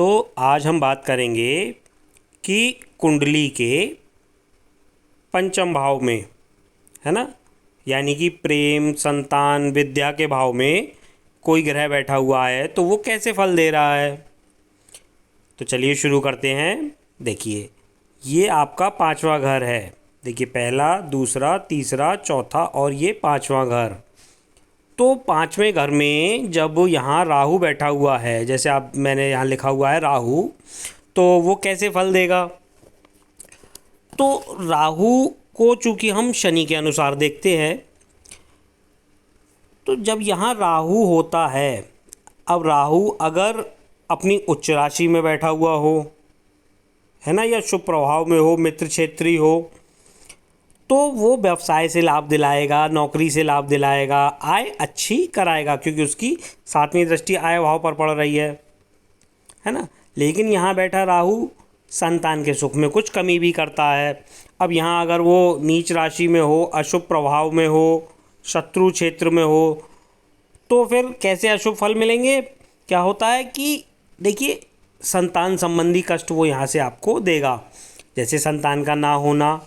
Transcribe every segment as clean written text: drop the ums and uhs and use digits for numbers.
तो आज हम बात करेंगे कि कुंडली के पंचम भाव में, है ना, यानी कि प्रेम, संतान, विद्या के भाव में कोई ग्रह बैठा हुआ है तो वो कैसे फल दे रहा है। तो चलिए शुरू करते हैं। देखिए, ये आपका पांचवा घर है। देखिए, पहला, दूसरा, तीसरा, चौथा और ये पांचवा घर। तो पांचवें घर में जब यहाँ राहु बैठा हुआ है, जैसे आप मैंने यहाँ लिखा हुआ है राहु, तो वो कैसे फल देगा। तो राहु को चूंकि हम शनि के अनुसार देखते हैं, तो जब यहाँ राहु होता है, अब राहु अगर अपनी उच्च राशि में बैठा हुआ हो, है ना, या शुभ प्रभाव में हो, मित्र क्षेत्री हो, तो वो व्यवसाय से लाभ दिलाएगा, नौकरी से लाभ दिलाएगा, आय अच्छी कराएगा, क्योंकि उसकी सातवीं दृष्टि आय भाव पर पड़ रही है ना। लेकिन यहाँ बैठा राहु संतान के सुख में कुछ कमी भी करता है। अब यहाँ अगर वो नीच राशि में हो, अशुभ प्रभाव में हो, शत्रु क्षेत्र में हो, तो फिर कैसे अशुभ फल मिलेंगे। क्या होता है कि देखिए, संतान संबंधी कष्ट वो यहाँ से आपको देगा, जैसे संतान का ना होना,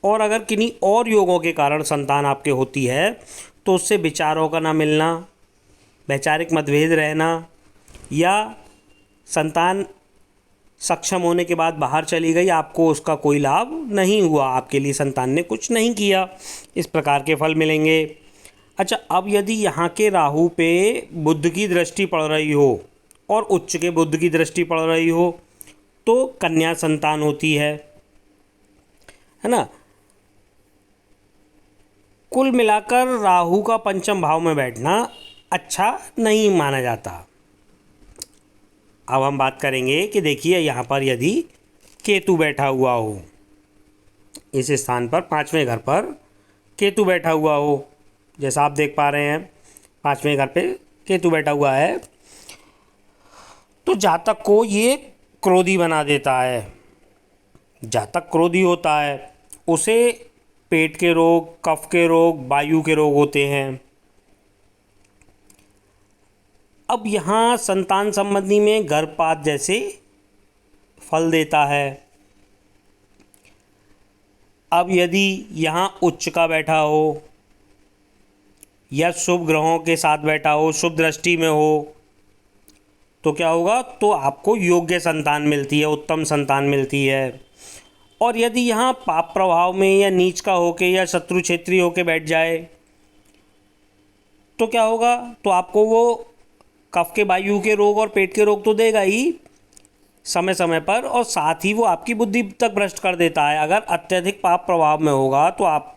और अगर किन्हीं और योगों के कारण संतान आपके होती है तो उससे विचारों का ना मिलना, वैचारिक मतभेद रहना, या संतान सक्षम होने के बाद बाहर चली गई, आपको उसका कोई लाभ नहीं हुआ, आपके लिए संतान ने कुछ नहीं किया, इस प्रकार के फल मिलेंगे। अच्छा, अब यदि यहाँ के राहु पे बुध की दृष्टि पड़ रही हो और उच्च के बुध की दृष्टि पड़ रही हो, तो कन्या संतान होती है ना। कुल मिलाकर राहु का पंचम भाव में बैठना अच्छा नहीं माना जाता। अब हम बात करेंगे कि देखिए, यहाँ पर यदि केतु बैठा हुआ हो, इस स्थान पर पांचवें घर पर केतु बैठा हुआ हो, जैसा आप देख पा रहे हैं पांचवें घर पे केतु बैठा हुआ है, तो जातक को ये क्रोधी बना देता है। जातक क्रोधी होता है, उसे पेट के रोग, कफ के रोग, वायु के रोग होते हैं। अब यहाँ संतान संबंधी में गर्भपात जैसे फल देता है। अब यदि यहाँ उच्च का बैठा हो या शुभ ग्रहों के साथ बैठा हो, शुभ दृष्टि में हो, तो क्या होगा, तो आपको योग्य संतान मिलती है, उत्तम संतान मिलती है। और यदि यहाँ पाप प्रभाव में या नीच का होके या शत्रु क्षेत्री होके बैठ जाए, तो क्या होगा, तो आपको वो कफ के, वायु के रोग और पेट के रोग तो देगा ही समय समय पर, और साथ ही वो आपकी बुद्धि तक भ्रष्ट कर देता है। अगर अत्यधिक पाप प्रभाव में होगा तो आप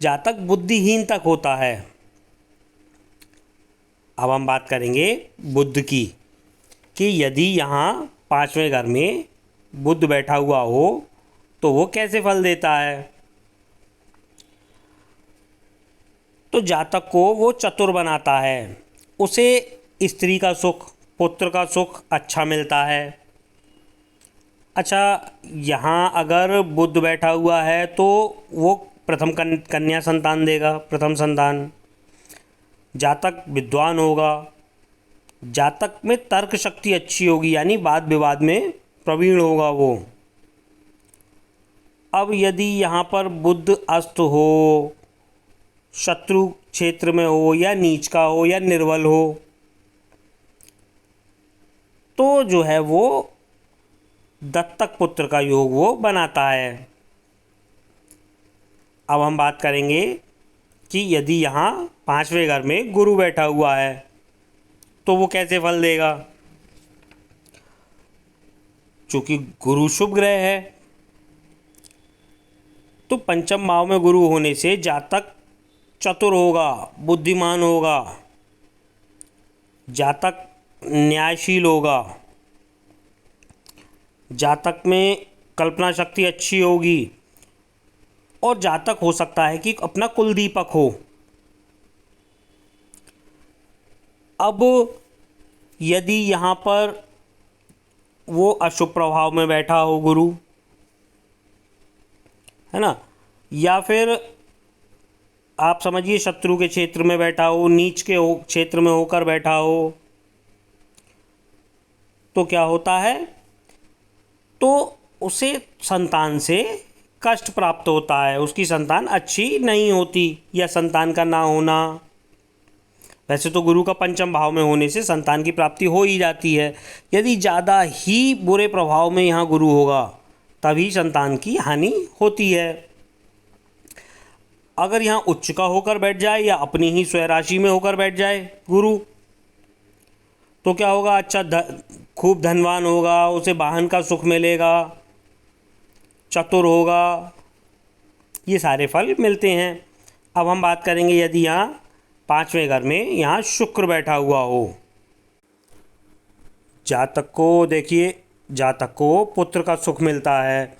जातक बुद्धिहीन तक होता है। अब हम बात करेंगे बुध की, कि यदि यहाँ पांचवें घर में बुध बैठा हुआ हो तो वो कैसे फल देता है। तो जातक को वो चतुर बनाता है, उसे स्त्री का सुख, पुत्र का सुख अच्छा मिलता है। अच्छा, यहाँ अगर बुध बैठा हुआ है तो वो प्रथम कन्या संतान देगा, प्रथम संतान। जातक विद्वान होगा, जातक में तर्क शक्ति अच्छी होगी, यानी वाद विवाद में प्रवीण होगा वो। अब यदि यहाँ पर बुध अस्त हो, शत्रु क्षेत्र में हो, या नीच का हो, या निर्बल हो, तो जो है वो दत्तक पुत्र का योग वो बनाता है। अब हम बात करेंगे कि यदि यहाँ पांचवें घर में गुरु बैठा हुआ है तो वो कैसे फल देगा। चूंकि गुरु शुभ ग्रह है, तो पंचम भाव में गुरु होने से जातक चतुर होगा, बुद्धिमान होगा, जातक न्यायशील होगा, जातक में कल्पना शक्ति अच्छी होगी, और जातक हो सकता है कि अपना कुल दीपक हो। अब यदि यहाँ पर वो अशुभ प्रभाव में बैठा हो गुरु, है ना, या फिर आप समझिए शत्रु के क्षेत्र में बैठा हो, नीच के क्षेत्र में होकर बैठा हो, तो क्या होता है, तो उसे संतान से कष्ट प्राप्त होता है, उसकी संतान अच्छी नहीं होती, या संतान का ना होना। वैसे तो गुरु का पंचम भाव में होने से संतान की प्राप्ति हो ही जाती है। यदि ज़्यादा ही बुरे प्रभाव में यहाँ गुरु होगा तभी संतान की हानि होती है। अगर यहाँ उच्च का होकर बैठ जाए या अपनी ही स्वयं राशि में होकर बैठ जाए गुरु, तो क्या होगा, अच्छा खूब धनवान होगा, उसे वाहन का सुख मिलेगा, चतुर होगा, ये सारे फल मिलते हैं। अब हम बात करेंगे यदि यहाँ 5वें घर में यहाँ शुक्र बैठा हुआ हो। जातक को देखिए, जातक को पुत्र का सुख मिलता है,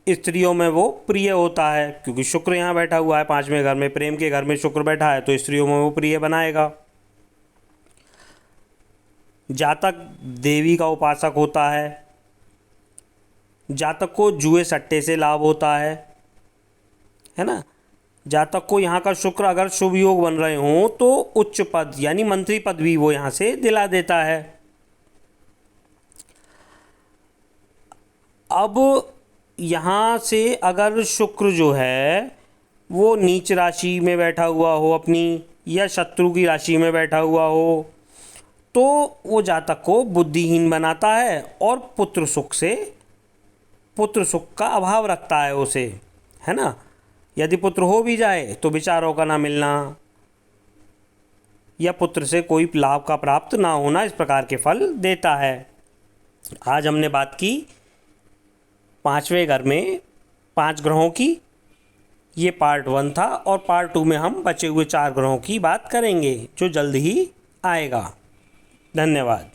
स्त्रियों में वो प्रिय होता है, क्योंकि शुक्र यहाँ बैठा हुआ है 5वें घर में, प्रेम के घर में शुक्र बैठा है तो स्त्रियों में वो प्रिय बनाएगा। जातक देवी का उपासक होता है। जातक को जुए सट्टे से लाभ होता है ना। जातक को यहाँ का शुक्र अगर शुभ योग बन रहे हों तो उच्च पद यानी मंत्री पद भी वो यहाँ से दिला देता है। अब यहाँ से अगर शुक्र जो है वो नीच राशि में बैठा हुआ हो अपनी, या शत्रु की राशि में बैठा हुआ हो, तो वो जातक को बुद्धिहीन बनाता है और पुत्र सुख का अभाव रखता है उसे, है ना। यदि पुत्र हो भी जाए तो विचारों का ना मिलना या पुत्र से कोई लाभ का प्राप्त ना होना, इस प्रकार के फल देता है। आज हमने बात की 5वें घर में 5 ग्रहों की, ये पार्ट 1 था, और पार्ट 2 में हम बचे हुए 4 ग्रहों की बात करेंगे जो जल्द ही आएगा। धन्यवाद।